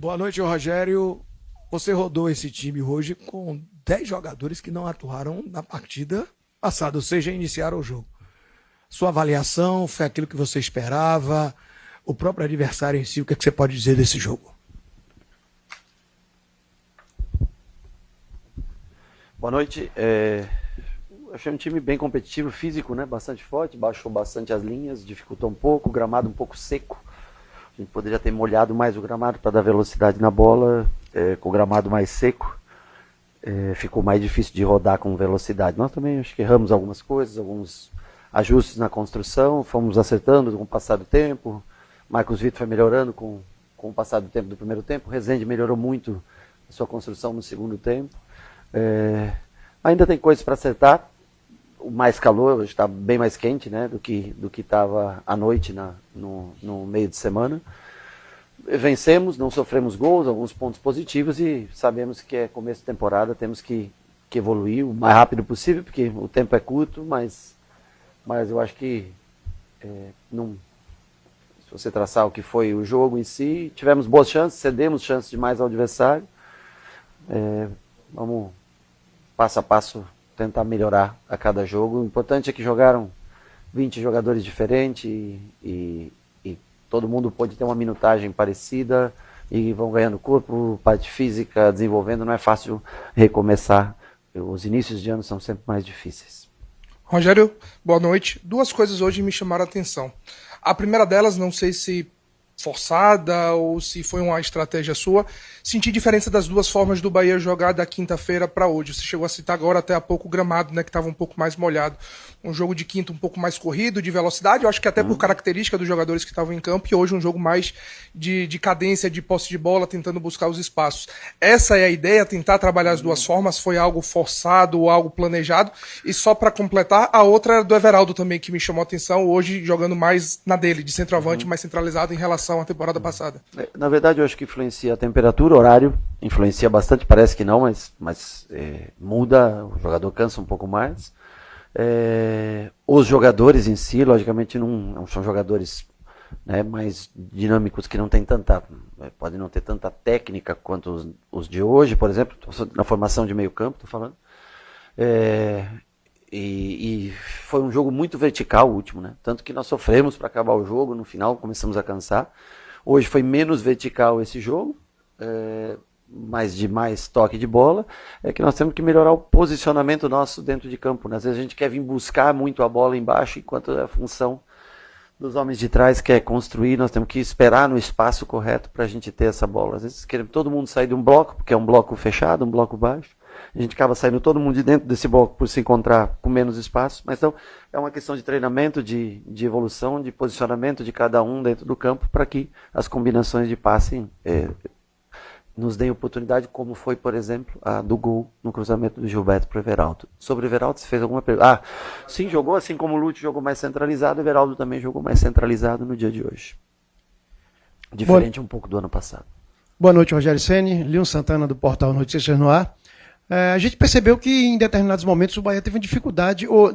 Boa noite, Rogério. Você rodou esse time hoje com 10 jogadores que não atuaram na partida passada, ou seja, iniciaram o jogo. Sua avaliação, foi aquilo que você esperava? O próprio adversário em si, o que, é que você pode dizer desse jogo? Boa noite. Achei um time bem competitivo, físico, né? Bastante forte, baixou bastante as linhas, dificultou um pouco, o gramado um pouco seco. A gente poderia ter molhado mais o gramado para dar velocidade na bola, com o gramado mais seco. Ficou mais difícil de rodar com velocidade. Nós também acho que erramos algumas coisas, alguns ajustes na construção, fomos acertando com o passar do tempo. Marcos Vitor foi melhorando com o passar do tempo do primeiro tempo. Rezende melhorou muito a sua construção no segundo tempo. Ainda tem coisas para acertar. O mais calor hoje está bem mais quente, né, do que estava à noite no meio de semana. Vencemos, não sofremos gols, alguns pontos positivos e sabemos que é começo de temporada, temos que evoluir o mais rápido possível, porque o tempo é curto, mas eu acho que se você traçar o que foi o jogo em si, tivemos boas chances, cedemos chances demais ao adversário. Vamos passo a passo tentar melhorar a cada jogo. O importante é que jogaram 20 jogadores diferentes e todo mundo pode ter uma minutagem parecida e vão ganhando corpo, parte física, desenvolvendo. Não é fácil recomeçar. Os inícios de ano são sempre mais difíceis. Rogério, boa noite. Duas coisas hoje me chamaram a atenção. A primeira delas, não sei se forçada ou se foi uma estratégia sua, senti diferença das duas formas do Bahia jogar da quinta-feira para hoje. Você chegou a citar agora até há pouco o gramado, né, que estava um pouco mais molhado. Um jogo de quinta um pouco mais corrido, de velocidade, eu acho que até por característica dos jogadores que estavam em campo, e hoje um jogo mais de cadência, de posse de bola, tentando buscar os espaços. Essa é a ideia, tentar trabalhar as duas formas, foi algo forçado ou algo planejado? E só para completar, a outra era do Everaldo também, que me chamou a atenção, hoje jogando mais na dele, de centroavante, mais centralizado em relação à temporada passada. Na verdade, eu acho que influencia a temperatura, o horário, influencia bastante, parece que não, mas muda, o jogador cansa um pouco mais. Os jogadores em si, logicamente, não são jogadores, né, mais dinâmicos, que não tem podem não ter tanta técnica quanto os de hoje, por exemplo, na formação de meio campo, estou falando. E foi um jogo muito vertical o último, né? Tanto que nós sofremos para acabar o jogo, no final começamos a cansar. Hoje foi menos vertical esse jogo, mas de mais toque de bola. É que nós temos que melhorar o posicionamento nosso dentro de campo, né? Às vezes a gente quer vir buscar muito a bola embaixo, enquanto a função dos homens de trás quer construir, nós temos que esperar no espaço correto para a gente ter essa bola. Às vezes queremos todo mundo sair de um bloco, porque é um bloco fechado, um bloco baixo. A gente acaba saindo todo mundo de dentro desse bloco por se encontrar com menos espaço. Mas então é uma questão de treinamento, de evolução, de posicionamento de cada um dentro do campo para que as combinações de passe nos deem oportunidade, como foi, por exemplo, a do gol no cruzamento do Gilberto para o Everaldo. Sobre o Everaldo, você fez alguma pergunta? Sim, jogou assim como o Lute jogou mais centralizado, o Everaldo também jogou mais centralizado no dia de hoje. Diferente um pouco do ano passado. Boa noite, Rogério Ceni, Leon Santana do portal Notícias no Ar. A gente percebeu que em determinados momentos o Bahia teve dificuldade, ou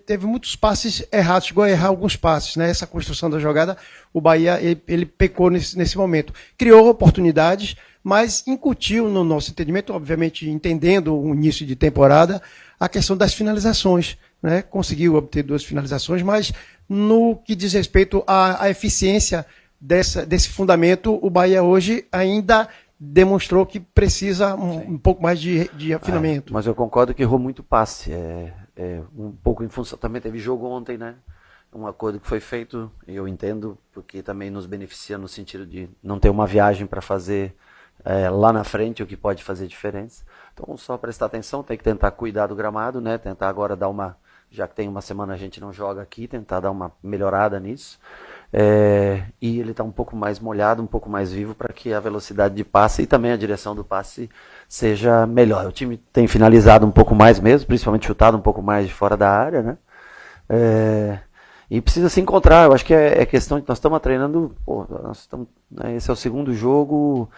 teve muitos passes errados, chegou a errar alguns passes, né? Essa construção da jogada, o Bahia ele pecou nesse momento. Criou oportunidades, mas incutiu no nosso entendimento, obviamente entendendo o início de temporada, a questão das finalizações, né? Conseguiu obter 2 finalizações, mas no que diz respeito à eficiência desse fundamento, o Bahia hoje ainda demonstrou que precisa um pouco mais de afinamento. Mas eu concordo que errou muito passe. Um pouco em função. Também teve jogo ontem, né? Um acordo que foi feito, e eu entendo, porque também nos beneficia no sentido de não ter uma viagem para fazer lá na frente, o que pode fazer diferença. Então, só prestar atenção, tem que tentar cuidar do gramado, né? Tentar agora dar já que tem uma semana a gente não joga aqui, tentar dar uma melhorada nisso. E ele está um pouco mais molhado, um pouco mais vivo, para que a velocidade de passe e também a direção do passe seja melhor. O time tem finalizado um pouco mais mesmo, principalmente chutado um pouco mais de fora da área, né? E precisa se encontrar, eu acho que é questão de nós estamos treinando, esse é o segundo jogo,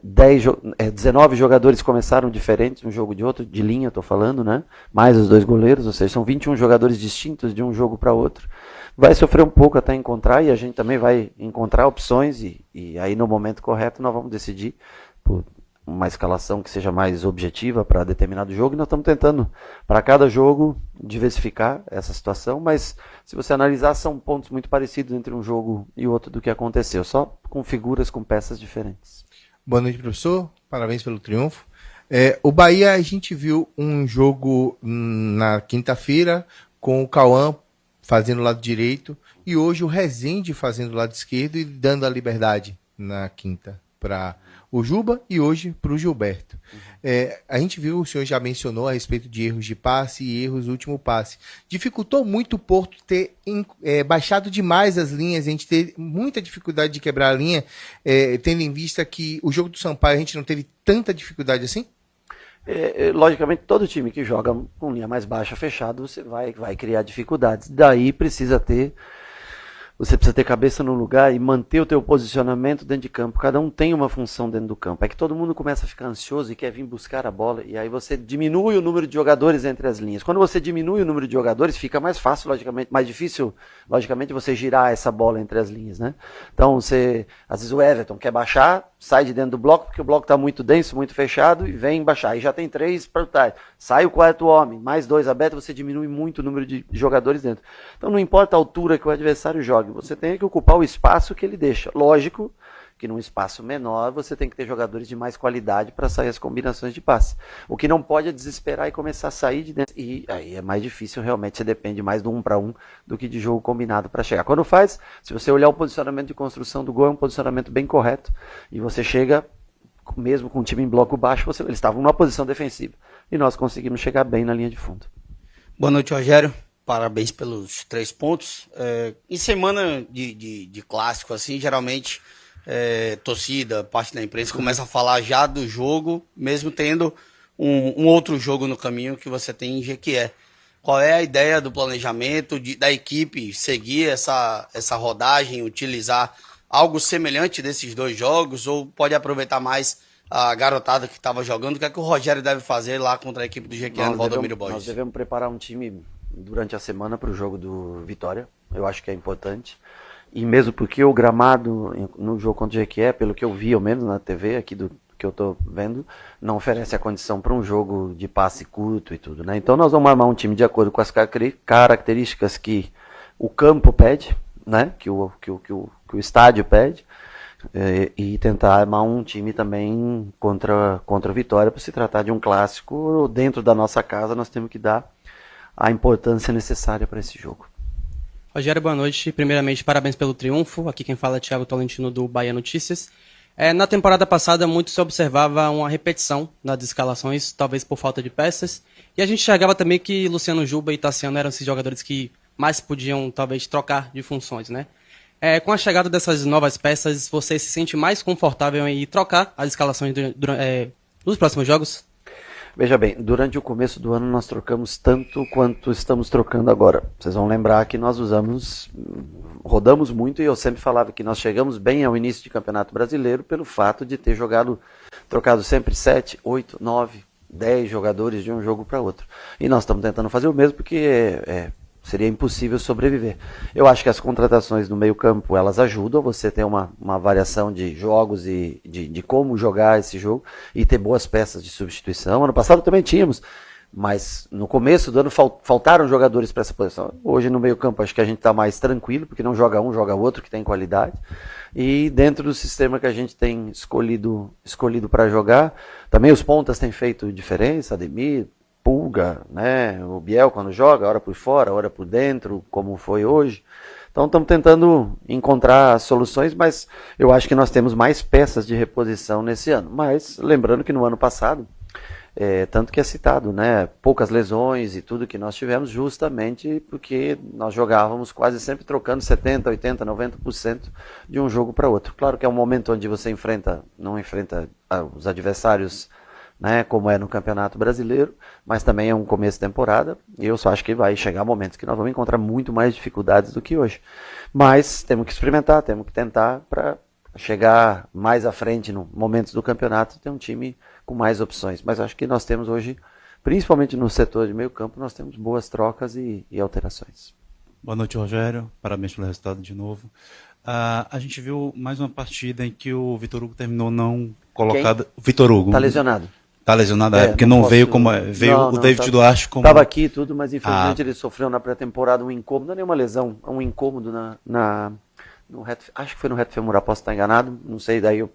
19 jogadores começaram diferentes um jogo de outro, de linha estou falando, né? Mais os 2 goleiros, ou seja, são 21 jogadores distintos de um jogo para outro. Vai sofrer um pouco até encontrar, e a gente também vai encontrar opções, e aí no momento correto nós vamos decidir por uma escalação que seja mais objetiva para determinado jogo, e nós estamos tentando, para cada jogo, diversificar essa situação, mas se você analisar, são pontos muito parecidos entre um jogo e outro do que aconteceu, só com figuras, com peças diferentes. Boa noite, professor. Parabéns pelo triunfo. O Bahia, a gente viu um jogo na quinta-feira com o Cauã fazendo o lado direito e hoje o Rezende fazendo o lado esquerdo e dando a liberdade na quinta para o Juba e hoje para o Gilberto. A gente viu, o senhor já mencionou a respeito de erros de passe e erros do último passe. Dificultou muito o Porto ter baixado demais as linhas, a gente teve muita dificuldade de quebrar a linha, tendo em vista que o jogo do Sampaio a gente não teve tanta dificuldade assim? Logicamente, todo time que joga com linha mais baixa, fechado, você vai criar dificuldades. Daí você precisa ter cabeça no lugar e manter o teu posicionamento dentro de campo. Cada um tem uma função dentro do campo. É que todo mundo começa a ficar ansioso e quer vir buscar a bola. E aí você diminui o número de jogadores entre as linhas. Quando você diminui o número de jogadores, fica mais fácil, logicamente, mais difícil, logicamente, você girar essa bola entre as linhas, né? Então, às vezes o Everton quer baixar, sai de dentro do bloco, porque o bloco está muito denso, muito fechado, e vem baixar. Aí já tem 3 para trás. Sai o 4º homem, mais 2 abertos, você diminui muito o número de jogadores dentro. Então não importa a altura que o adversário jogue, você tem que ocupar o espaço que ele deixa. Lógico que num espaço menor você tem que ter jogadores de mais qualidade para sair as combinações de passe. O que não pode é desesperar e começar a sair de dentro. E aí é mais difícil, realmente, você depende mais do 1 para 1 do que de jogo combinado para chegar. Quando faz, se você olhar o posicionamento de construção do gol, é um posicionamento bem correto. E você chega, mesmo com o time em bloco baixo, eles estavam numa posição defensiva. E nós conseguimos chegar bem na linha de fundo. Boa noite, Rogério. Parabéns pelos 3 pontos. Em semana de clássico, assim, geralmente torcida, parte da imprensa começa a falar já do jogo, mesmo tendo um outro jogo no caminho que você tem em Jequié. Qual é a ideia do planejamento da equipe seguir essa rodagem, utilizar algo semelhante desses 2 jogos, ou pode aproveitar mais a garotada que estava jogando? O que é que o Rogério deve fazer lá contra a equipe do Jequié no Valdomiro Borges? Nós devemos preparar um time durante a semana para o jogo do Vitória. Eu acho que é importante. E mesmo porque o gramado no jogo contra o Jequié, pelo que eu vi, ao menos na TV aqui do que eu estou vendo, não oferece a condição para um jogo de passe curto e tudo, né? Então nós vamos armar um time de acordo com as características que o campo pede, né? Que o estádio pede, e tentar armar um time também contra o Vitória, para se tratar de um clássico dentro da nossa casa. Nós temos que dar a importância necessária para esse jogo. Rogério, boa noite. Primeiramente, parabéns pelo triunfo. Aqui quem fala é Thiago Tolentino, do Bahia Notícias. Na temporada passada, muito se observava uma repetição nas escalações, talvez por falta de peças. E a gente enxergava também que Luciano Juba e Tassiano eram esses jogadores que mais podiam, talvez, trocar de funções, né? Com a chegada dessas novas peças, você se sente mais confortável em trocar as escalações nos próximos jogos? Veja bem, durante o começo do ano nós trocamos tanto quanto estamos trocando agora. Vocês vão lembrar que nós rodamos muito, e eu sempre falava que nós chegamos bem ao início de Campeonato Brasileiro pelo fato de ter trocado sempre 7, 8, 9, 10 jogadores de um jogo para outro. E nós estamos tentando fazer o mesmo porque seria impossível sobreviver. Eu acho que as contratações no meio campo, elas ajudam você ter uma variação de jogos e de como jogar esse jogo e ter boas peças de substituição. Ano passado também tínhamos, mas no começo do ano faltaram jogadores para essa posição. Hoje no meio campo acho que a gente está mais tranquilo, porque não joga um, joga outro que tem qualidade. E dentro do sistema que a gente tem escolhido para jogar, também os pontas têm feito diferença, Ademir, Pulga, né? O Biel quando joga, hora por fora, hora por dentro, como foi hoje. Então estamos tentando encontrar soluções, mas eu acho que nós temos mais peças de reposição nesse ano. Mas lembrando que no ano passado, tanto que é citado, né? Poucas lesões e tudo que nós tivemos, justamente porque nós jogávamos quase sempre trocando 70%, 80%, 90% de um jogo para outro. Claro que é um momento onde você não enfrenta os adversários né, como é no Campeonato Brasileiro, mas também é um começo de temporada, e eu só acho que vai chegar momentos que nós vamos encontrar muito mais dificuldades do que hoje. Mas temos que experimentar, temos que tentar para chegar mais à frente no momentos do campeonato, ter um time com mais opções. Mas acho que nós temos hoje, principalmente no setor de meio campo, nós temos boas trocas e alterações. Boa noite, Rogério. Parabéns pelo resultado de novo. A gente viu mais uma partida em que o Vitor Hugo terminou não colocado. Quem? Vitor Hugo. Tá lesionado. Tá lesionado, porque não não posso- veio como. Veio Não, o não, David tá- Duarte como. Estava aqui e tudo, mas infelizmente ele sofreu na pré-temporada um incômodo, não é nenhuma lesão, um incômodo no reto, acho que foi no reto femoral, posso estar enganado, não sei, daí eu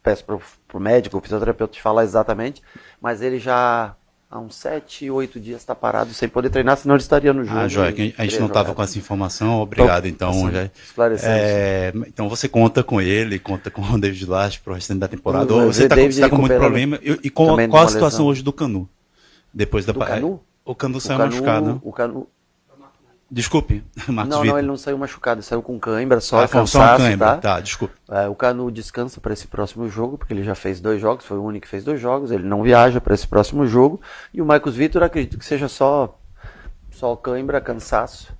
peço pro médico, o fisioterapeuta te falar exatamente, mas ele já há uns 7, 8 dias está parado sem poder treinar, senão ele estaria no jogo. Joia, que a gente não estava com essa informação. Obrigado, então. assim, Rogério. esclarecendo. Então você conta com ele, conta com o David Duarte para o restante da temporada. Vamos Ou ver, você está David com muito recuperando problema. E também de qual uma a situação lesão. hoje do Canu? Depois da Do Canu? O Canu saiu Canu- machucado. o Canu, Desculpe, Marcos não, Vitor. ele não saiu machucado, ele saiu com cãibra, só Foi só um cansaço, cãibra. tá? Tá, desculpe. O Canu descansa para esse próximo jogo, porque ele já fez 2 jogos, foi o único que fez 2 jogos, ele não viaja para esse próximo jogo. E o Marcos Vitor, acredito que seja só cãibra, cansaço.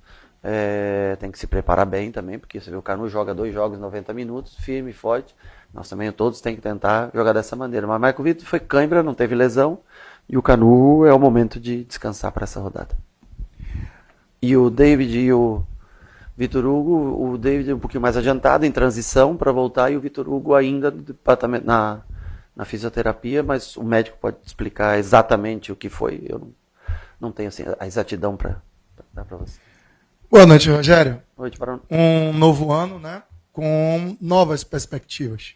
Tem que se preparar bem também, porque você vê o Canu joga 2 jogos, 90 minutos, firme, forte. Nós também todos tem que tentar jogar dessa maneira. Mas o Marcos Vitor foi cãibra, não teve lesão, e o Canu é o momento de descansar para essa rodada. E o David e o Vitor Hugo, o David um pouquinho mais adiantado, em transição para voltar, e o Vitor Hugo ainda no departamento, na fisioterapia, mas o médico pode explicar exatamente o que foi. Eu não tenho assim, a exatidão para dar para você. Boa noite, Rogério. Noite para Um novo ano, né? Com novas perspectivas.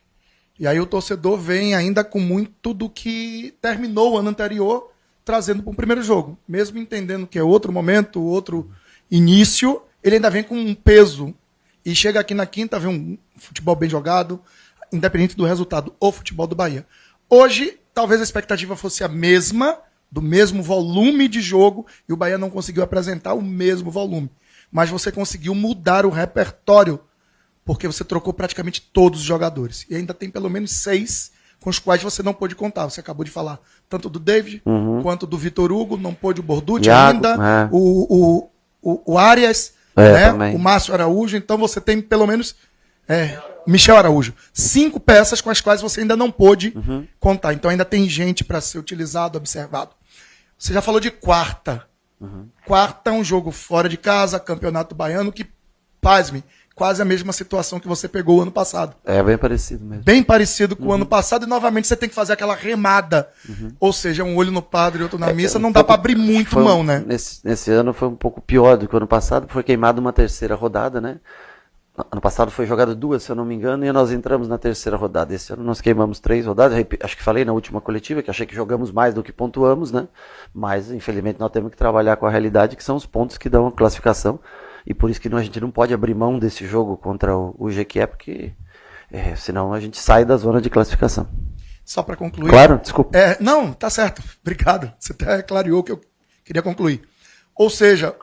E aí o torcedor vem ainda com muito do que terminou o ano anterior, trazendo para o primeiro jogo. Mesmo entendendo que é outro momento, outro início, ele ainda vem com um peso. E chega aqui na quinta, vê um futebol bem jogado, independente do resultado, o futebol do Bahia. Hoje, talvez a expectativa fosse a mesma, do mesmo volume de jogo, e o Bahia não conseguiu apresentar o mesmo volume. Mas você conseguiu mudar o repertório, porque você trocou praticamente todos os jogadores. E ainda tem pelo menos 6 com os quais você não pôde contar. Você acabou de falar tanto do David, quanto do Vitor Hugo, não pôde o Borducci Iago, ainda, o Arias, né? também. O Márcio Araújo. Então você tem pelo menos Michel Araújo. 5 peças com as quais você ainda não pôde contar. Então ainda tem gente para ser utilizado, observado. Você já falou de quarta. Quarta é um jogo fora de casa, campeonato baiano, que, pasme, quase a mesma situação que você pegou o ano passado. É bem parecido mesmo. Bem parecido com o ano passado, e novamente você tem que fazer aquela remada. Ou seja, um olho no padre e outro na missa, não dá para abrir muito Foi mão, né? Nesse ano foi um pouco pior do que o ano passado, foi queimado uma terceira rodada, né? Ano passado foi jogado 2, se eu não me engano, e nós entramos na terceira rodada. Esse ano nós queimamos 3 rodadas, acho que falei na última coletiva, que achei que jogamos mais do que pontuamos, né? Mas, infelizmente, nós temos que trabalhar com a realidade, que são os pontos que dão a classificação, e por isso que a gente não pode abrir mão desse jogo contra o Jequié, porque senão a gente sai da zona de classificação. Só para concluir. Claro, desculpa. Não, tá certo. Obrigado. Você até clareou o que eu queria concluir. Ou seja,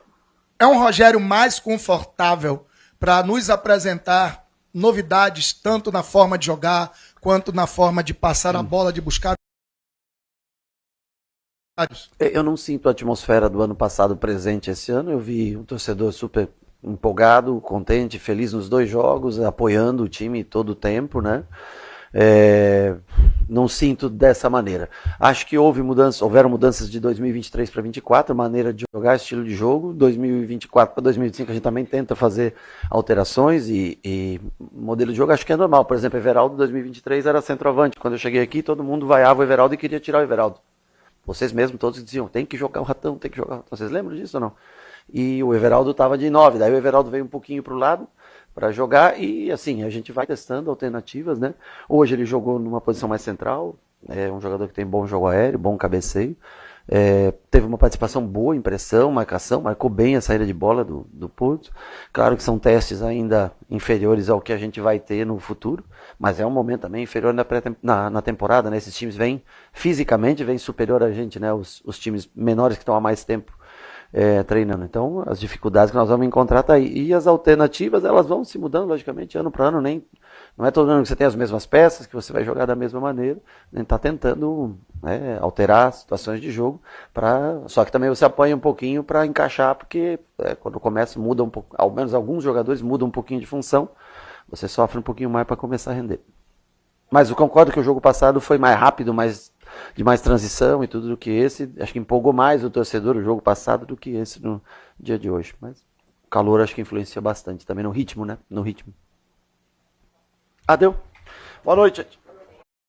é um Rogério mais confortável para nos apresentar novidades, tanto na forma de jogar, quanto na forma de passar a bola, de buscar. Eu não sinto a atmosfera do ano passado presente esse ano. Eu vi um torcedor super empolgado, contente, feliz nos 2 jogos, apoiando o time todo o tempo, né? Não sinto dessa maneira. Acho que houveram mudanças de 2023 para 2024, maneira de jogar, estilo de jogo. 2024 para 2025 a gente também tenta fazer alterações e modelo de jogo acho que é normal. Por exemplo, Everaldo 2023 era centroavante. Quando eu cheguei aqui, todo mundo vaiava o Everaldo e queria tirar o Everaldo. Vocês mesmos todos diziam, tem que jogar o Ratão, tem que jogar o Ratão. Vocês lembram disso ou não? E o Everaldo estava de 9, daí o Everaldo veio um pouquinho para o lado para jogar e assim, a gente vai testando alternativas, né? Hoje ele jogou numa posição mais central, é um jogador que tem bom jogo aéreo, bom cabeceio, teve uma participação boa em pressão, marcação, marcou bem a saída de bola do Porto. Claro que são testes ainda inferiores ao que a gente vai ter no futuro, mas é um momento também inferior na temporada, né? Esses times vêm fisicamente, vêm superior a gente, né? Os times menores que estão há mais tempo treinando. Então, as dificuldades que nós vamos encontrar tá aí. E as alternativas, elas vão se mudando, logicamente, ano para ano. Não é todo ano que você tem as mesmas peças, que você vai jogar da mesma maneira. A gente está tentando alterar situações de jogo. Só que também você apanha um pouquinho para encaixar, porque quando começa, muda um pouco. Ao menos alguns jogadores mudam um pouquinho de função. Você sofre um pouquinho mais para começar a render. Mas eu concordo que o jogo passado foi mais rápido, de mais transição e tudo do que esse. Acho que empolgou mais o torcedor o jogo passado do que esse no dia de hoje. Mas o calor acho que influencia bastante também no ritmo, né? No ritmo. Deu. Boa noite, gente.